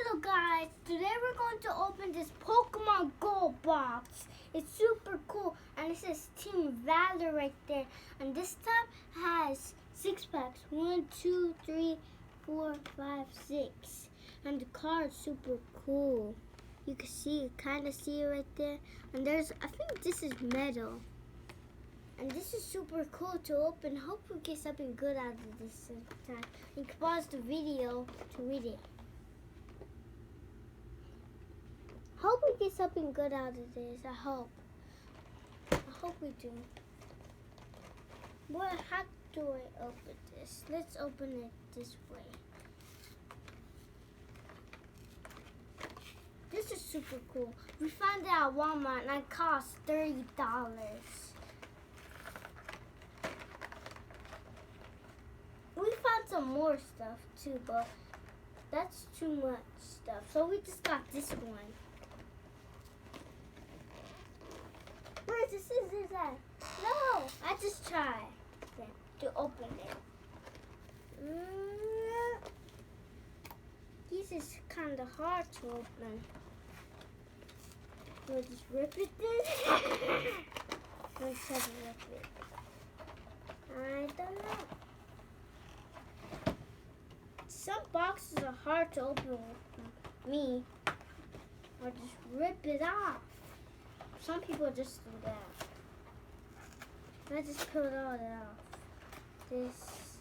Hello guys, today we're going to open this Pokemon Go box. It's super cool and it says Team Valor right there. And this time has 6 packs. 1, 2, 3, 4, 5, 6. And the card's super cool. You can kind of see it right there. And I think this is metal. And this is super cool to open. Hope we get something good out of this time. You can pause the video to read it. Hope we get something good out of this. I hope we do. Well, how do I open this? Let's open it this way. This is super cool. We found it at Walmart and it cost $30. We found some more stuff too, but that's too much stuff. So we just got this one. Where's the scissors at? No, I just tried to open it. This is kind of hard to open. We'll just rip it then. Let's try to rip it. I don't know. Some boxes are hard to open with me. Or just rip it off. Some people just do that. I just pulled all that off. This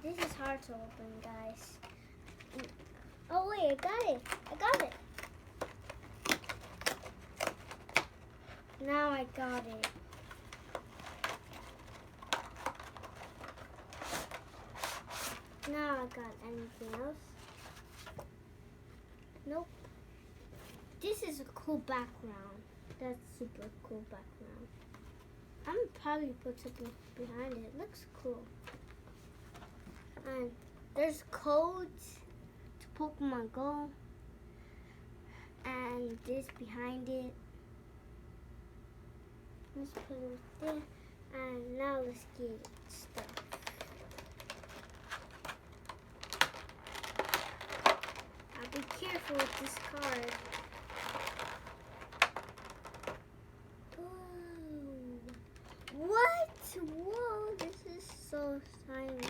is hard to open, guys. Oh wait, I got it. Now I got it. Now I got anything else? Nope. This is a cool background. That's super cool background. I'm gonna probably put something behind it. It looks cool. And there's codes to Pokemon Go. And this behind it. Let's put it there. And now let's get stuff. I'll be careful with this card. What? Whoa, this is so shiny.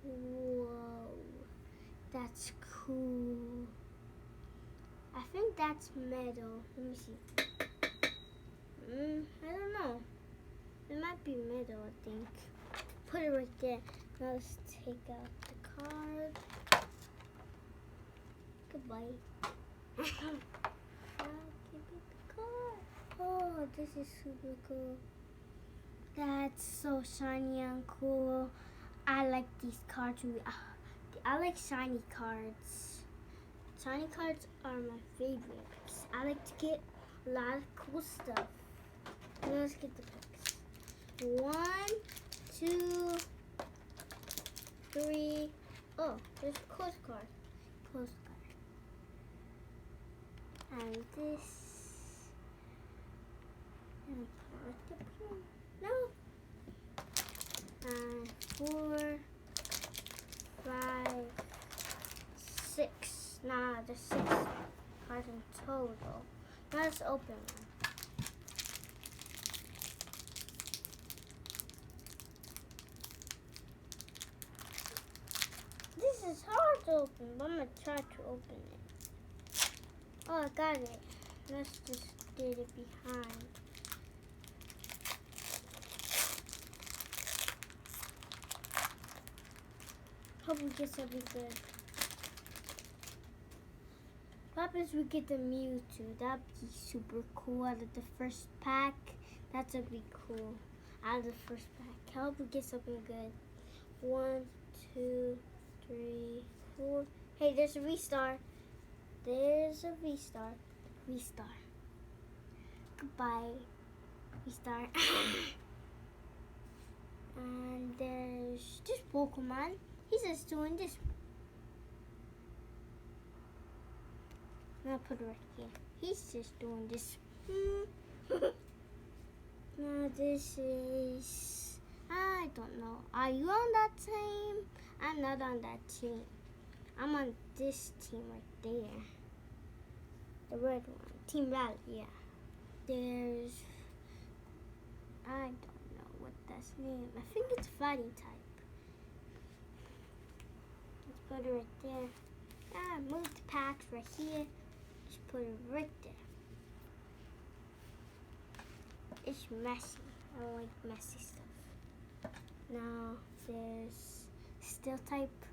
Whoa, that's cool. I think that's metal. Let me see. I don't know. It might be metal, I think. Put it right there. Now let's take out the card. Goodbye. Now give me the card. Oh, this is super cool. That's so shiny and cool. I like these cards. I like shiny cards. Shiny cards are my favorites. I like to get a lot of cool stuff. Let's get the packs. 1, 2, 3. Oh, there's a postcard. And this. No. And 4, 5, 6. Nah, there's 6 cards in total. Now let's open one. This is hard to open, but I'm gonna try to open it. Oh, I got it. Let's just get it behind. Hope we get something good. What happens if we get the Mewtwo? That'd be super cool out of the first pack. That's gonna be cool. Out of the first pack. I hope we get something good. 1, 2, 3, 4. Hey, there's a V-Star. There's a V-Star. V-Star. Goodbye, V-Star. And there's this Pokemon. He's just doing this. Now put it right here. He's just doing this. Now this is, I don't know. Are you on that team? I'm not on that team. I'm on this team right there. The red one. Team Rally, yeah. There's... I don't know what that's name. I think it's fighting type. Let's put it right there. Ah, move the packs right here. Just put it right there. It's messy. I don't like messy stuff. Now there's steel type.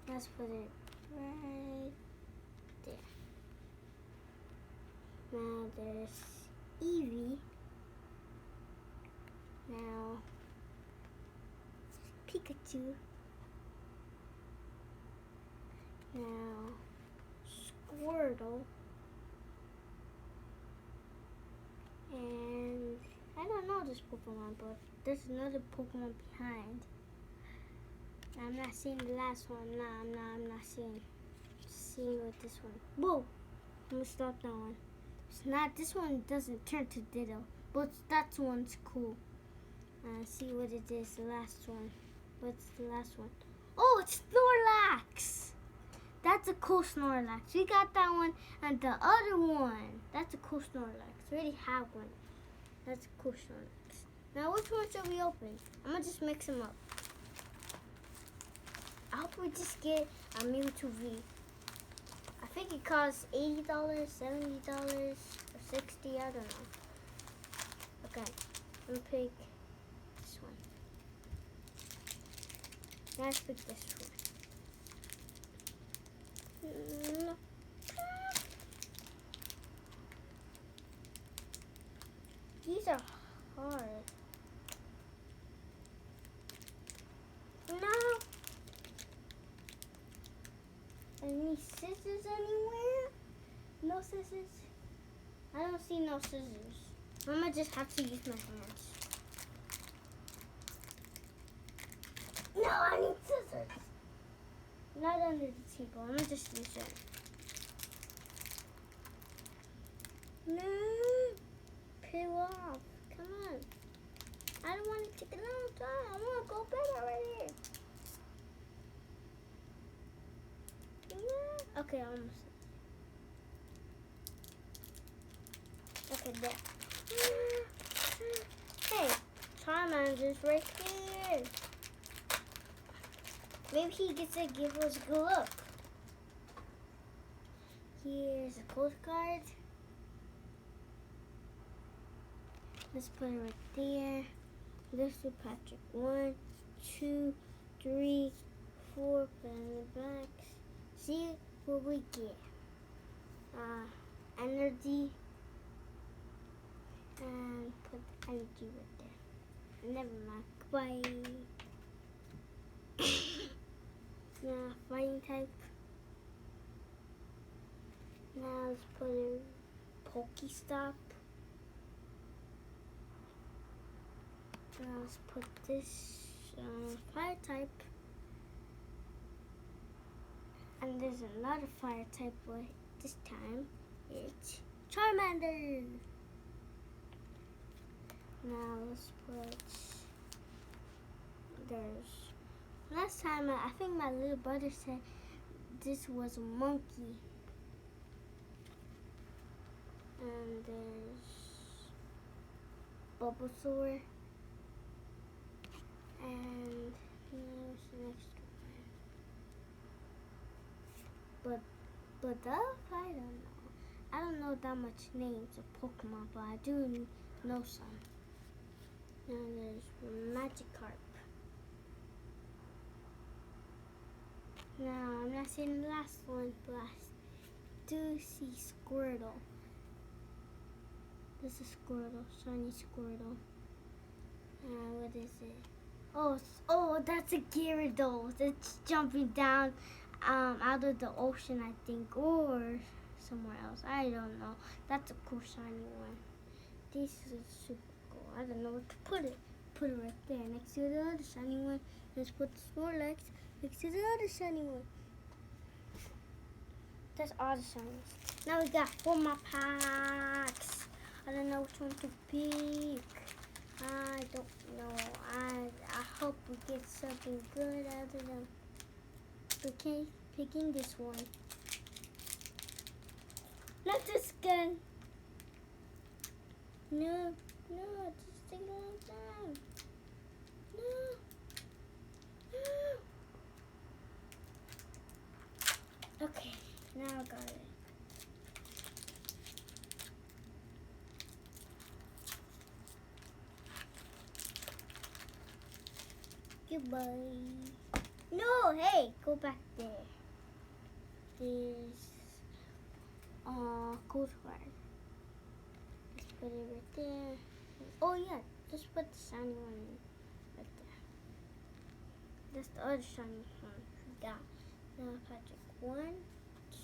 Let's put it right there. Now there's Eevee. Now Pikachu. Now Squirtle. And I don't know this Pokemon, but there's another Pokemon behind. I'm not seeing the last one. I'm not seeing with this one. Whoa! I'm gonna stop that one. It's not. This one doesn't turn to Ditto, but that one's cool. See what it is. The last one. What's the last one? Oh, it's Snorlax. That's a cool Snorlax. We got that one, and the other one. That's a cool Snorlax. We already have one. That's a cool Snorlax. Now, which one should we open? I'm gonna just mix them up. I hope we just get a Mewtwo V. I think it costs $80, $70, or $60. I don't know. Okay, I'm gonna pick this one. Let's pick this one. No. These are hard. No. Any scissors anywhere? No scissors? I don't see no scissors. I'm gonna just have to use my hands. No, I need scissors. Not under the table. I'm gonna just use it. No. Peel off. Come on. I don't want to take a long time. I want to go bed already. Yeah. Okay, almost. Okay, there. Hey, Charmander's right here. Maybe he gets to give us a good look. Here's a postcard. Let's put it right there. This is Patrick. 1, 2, 3, 4. Put it in the back. See what we get. Energy. And put the energy right there. Never mind. Goodbye. Now, fighting type. Now let's put in Pokestop. Now let's put this fire type. And there's another fire type, but this time it's Charmander. Now let's put, last time I think my little brother said this was a monkey. And there's Bulbasaur. And what's the next one? But the I don't know. I don't know that much names of Pokemon, but I do know some. Now there's Magikarp. Now I'm not seeing the last one, but I do see Squirtle. This is Squirtle, shiny Squirtle. What is it? Oh, that's a Gyarados. It's jumping down out of the ocean, I think, or somewhere else. I don't know. That's a cool shiny one. This is super cool. I don't know where to put it. Put it right there next to the other shiny one. Let's put the Snorlax next to the other shiny one. That's all the shinies. Now we got 4 more packs. I don't know which one to pick. I don't know. I hope hope we get something good out of them. Okay, picking this one. Not this gun. No, just take a long time. No. Okay, now I got it. Goodbye. No, hey, go back there. There's code card. Let's put it right there. Oh yeah, just put the shiny one right there. That's the other shiny one we got. Now Patrick, 1,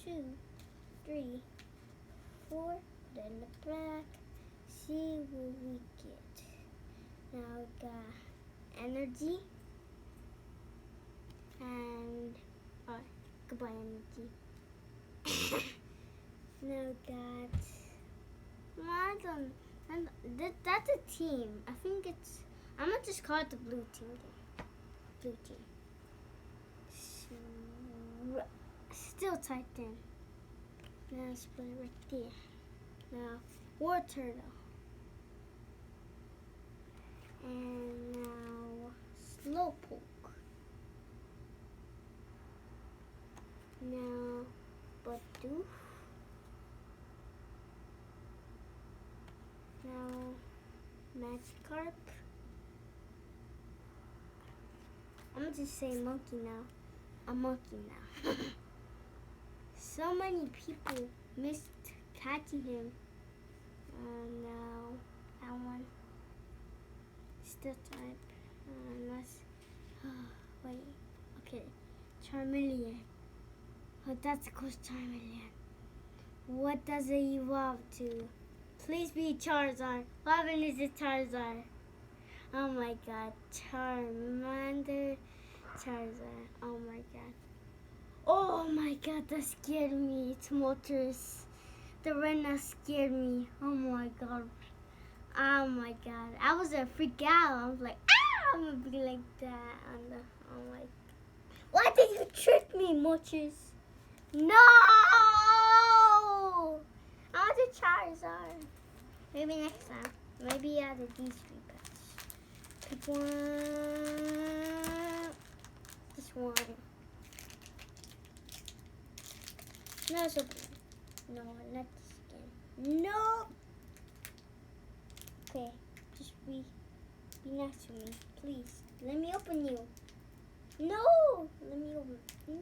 2, 3, 4. Put it in the back. See what we get. Now we got energy. And goodbye energy. Now got and that's a team. I think it's I'm gonna just call it the blue team then. Blue team. Still typed in. Now let's put it right there. Now war turtle. And now slowpoke. Now, Badu. Now, Magikarp. I'm gonna just say monkey now. A monkey now. So many people missed catching him. Now, that one. Still type. Unless, wait. Okay. Charmeleon. Oh, that's a cool Charmeleon. What does it evolve to? Please be Charizard. What is it Charizard? Oh my god. Charmander. Charizard. Oh my god. Oh my god, that scared me. It's Moltres. The Rena scared me. Oh my god. Oh my god. I was a freak out. I was like, ah! I'm gonna be like that. Oh my god. Why did you trick me, Moltres? No! I want a Charizard. Maybe next time. Maybe out of these 3 packs. Pick one. This one. No, it's open. No, not this again. No! Okay, just be nice to me, please. Let me open you. No! Let me open. No!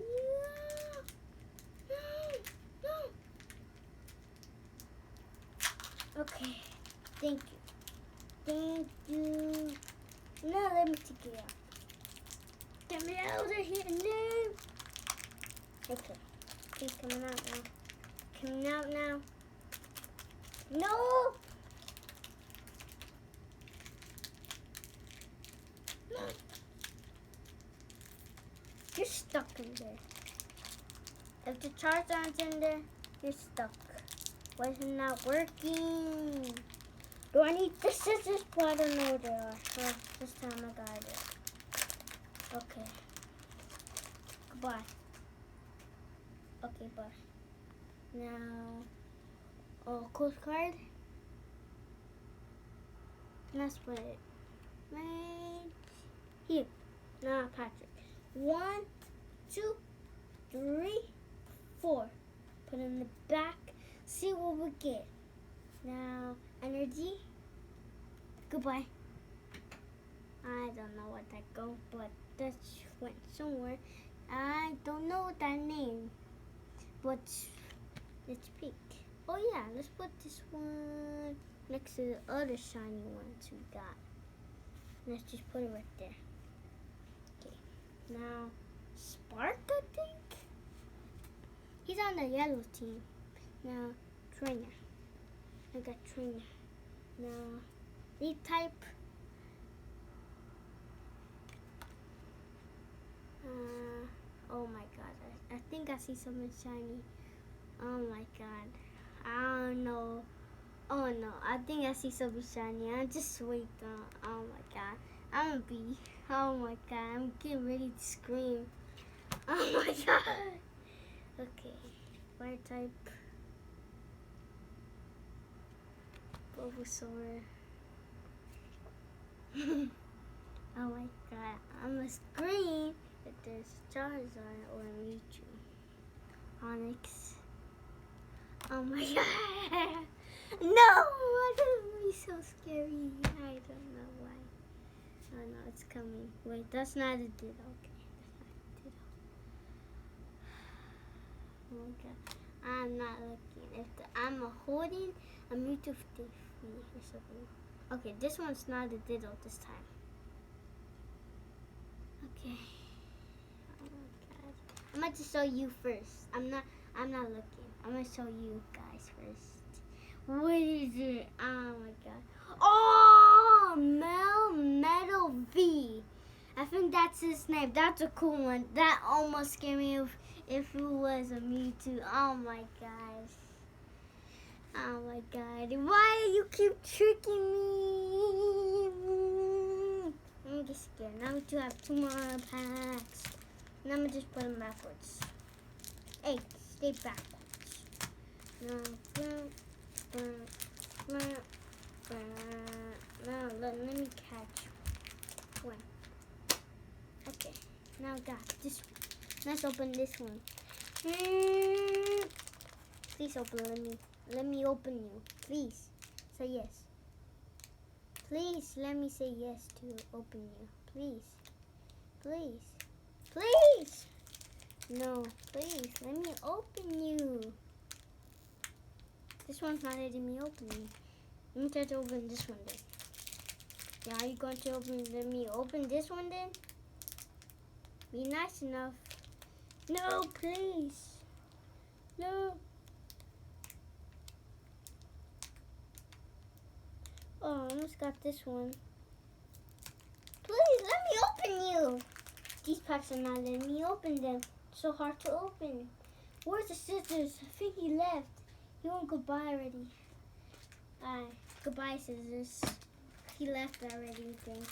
Okay, thank you. Thank you. No, let me take it out. Get me out of here, no. Okay, he's coming out now. Coming out now. No! No. You're stuck in there. If the Charizard's in there, you're stuck. Why is it not working? Do I need the scissors? Well, I don't know what they are. Oh, this time I got it. Okay. Goodbye. Okay, bye. Now, coast card. Let's put it right here. Now, Patrick. 1, 2, 3, 4. Put it in the back. See what we get. Now, energy. Goodbye. I don't know what that go, but that went somewhere. I don't know that name, but let's pick. Oh yeah, let's put this one next to the other shiny ones we got. Let's just put it right there. Okay. Now, Spark, I think. He's on the yellow team. Now, trainer. I got trainer. Now, lead type. Oh my god. I think I see something shiny. Oh my god. I don't know. Oh no. I think I see something shiny. I just wait. Oh my god. I'm gonna be. Oh my god, I'm getting ready to scream. Oh my god. Okay, fire type. Bulbasaur. Oh my god, I'm gonna scream if there's Charizard or Mewtwo. Onyx. Oh my god. No, it's gonna be so scary. I don't know why. Oh no, it's coming. Wait, that's not a Ditto. Okay, that's not a Ditto. Oh my god. I'm not looking. I'm holding a Mewtwo 50 or something. Okay, this one's not a Ditto this time. Okay. Oh my god. I'm going to show you first. I'm not looking. I'm going to show you guys first. What is it? Oh my god. Oh, Metal V. I think that's his name. That's a cool one. That almost scared me if it was a Mewtwo. Oh my gosh. Oh my god. Why do you keep tricking me? I'm just scared. Now we do have 2 more packs. And I'm gonna just put them backwards. Hey, stay backwards. Now let me catch one. Okay, now I got this one. Let's open this one. Please open, let me open you. Please, say yes. Please, let me say yes to open you. Please, please, please. No, please, let me open you. This one's not letting me open you. Let me try to open this one then. Yeah, are you going to let me open this one then? Be nice enough. No, please. No. Oh, I almost got this one. Please, let me open you. These packs are not letting me open them. So hard to open. Where's the scissors? I think he left. He went goodbye already. Goodbye, scissors. He left already, I think.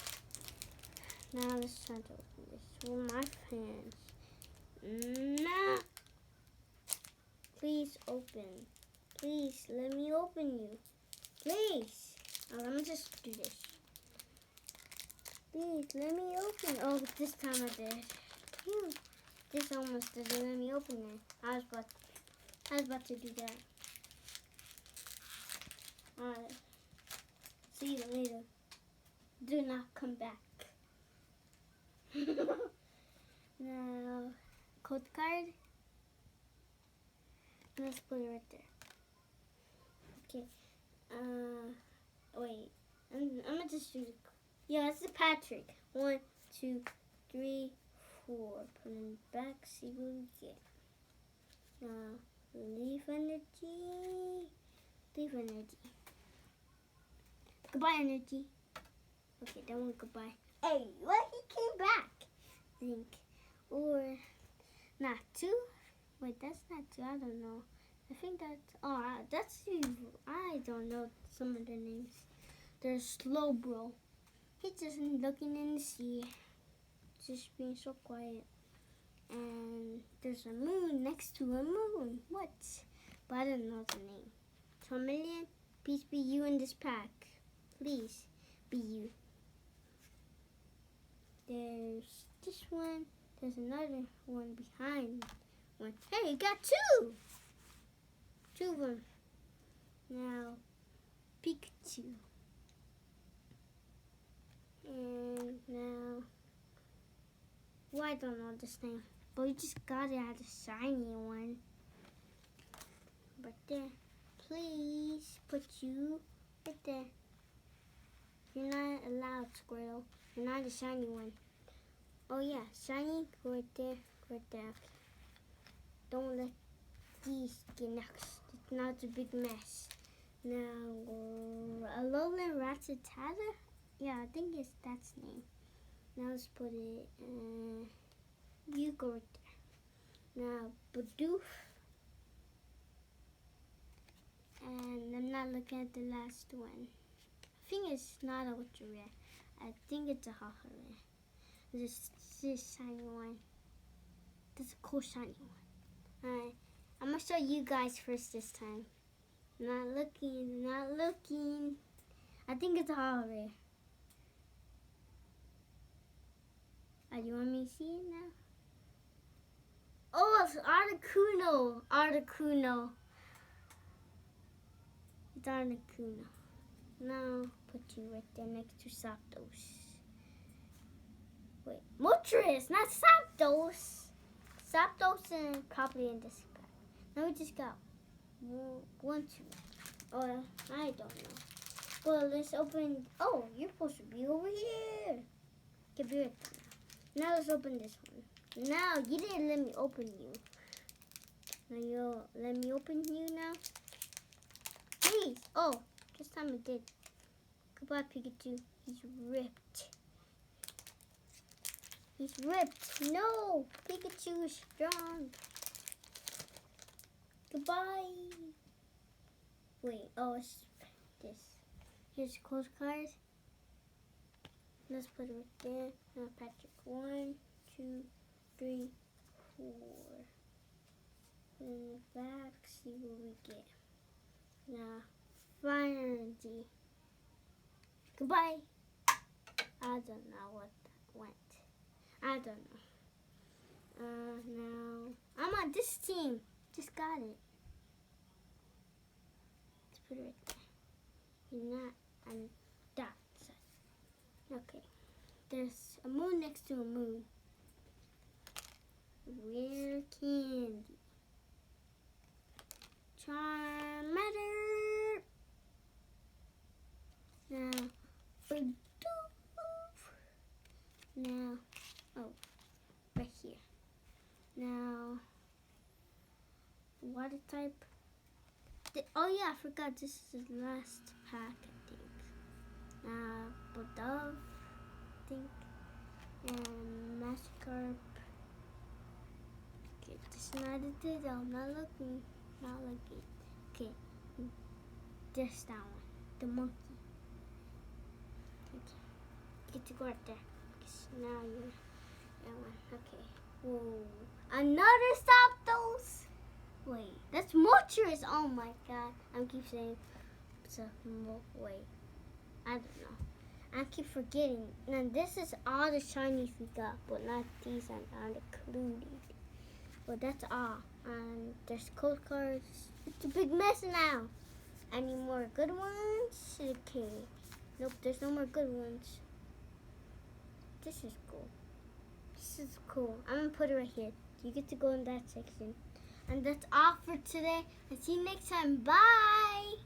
Now let's try to open this with my hands. Nah. Please open. Please, let me open you. Please. Oh, let me just do this. Please, let me open. Oh, this time I did. Phew. This almost didn't let me open it. I was about to do that. Alright. See you later. Do not come back. Now, code card. Let's put it right there. Okay. Wait. I'm gonna just do the. Yeah, it's the Patrick. 1, 2, 3, 4. Put it back. See what we get. Now, leave energy. Leave energy. Goodbye, energy. Okay, that one goodbye. Hey, what? He came back. I think. Or, not 2. Wait, that's not 2. I don't know. I think that's, that's, I don't know some of their names. There's Slowbro. He's just looking in the sea. Just being so quiet. And there's a moon next to a moon. What? But I don't know the name. Charmeleon, please be you in this pack. Please be you. There's this one. There's another one behind one. Hey, you got 2! 2 of them. Now, Pikachu. And now, well, I don't know this name, but we just got it at a shiny one. But there, please put you right there. You're not allowed, Squirtle. You're not a shiny one. Oh yeah, shiny, go right there, go right there. Don't let these get next. Now it's a big mess. Now, Alolan Rattata? Yeah, I think that's name. Now let's put it, you go right there. Now, Bidoof. And I'm not looking at the last one. I think it's not ultra rare. I think it's a haha rare. This shiny one. This is a cool shiny one. Alright, I'm gonna show you guys first this time. Not looking, not looking. I think it's a haha rare. You want me to see it now? Oh, it's Articuno. Articuno. It's Articuno. Now, put you right there next to Zapdos. Wait, Moltres, not Zapdos. Zapdos and probably in this pack. Now we just got 1, 2. Oh, I don't know. Well, let's open. Oh, you're supposed to be over here. Get be right there. Now let's open this one. Now, you didn't let me open you. Now you'll let me open you now? Please. Oh, this time it did. Goodbye, Pikachu. He's ripped. He's ripped. No, Pikachu is strong. Goodbye. Wait, oh, it's this. Here's a close card. Let's put it right there. Now, Patrick. 1, 2, 3, 4. In the back, see what we get. Now, Fire Energy. Goodbye. I don't know what that went. I don't know. Now, I'm on this team. Just got it. Let's put it right there. You're not on that side. Okay. There's a moon next to a moon. Rare candy. Charmander. Now, now, oh, right here. Now, water type. Oh yeah, I forgot this is the last pack, I think. Now, Bulldog, I think, and Magikarp. Okay, this is not it. I'm not looking. Not looking. Okay, this that one, the monkey. Okay, get to go right there. Now you're that one. Okay. Whoa, another Zapdos. Wait, that's Moltres. Oh my god, I keep saying so. Wait, I don't know. I keep forgetting. And this is all the shinies we got, but not these aren't included. But that's all. And there's code cards. It's a big mess now. Any more good ones? Okay. Nope, there's no more good ones. This is cool. This is cool. I'm gonna put it right here. You get to go in that section. And that's all for today. And see you next time. Bye.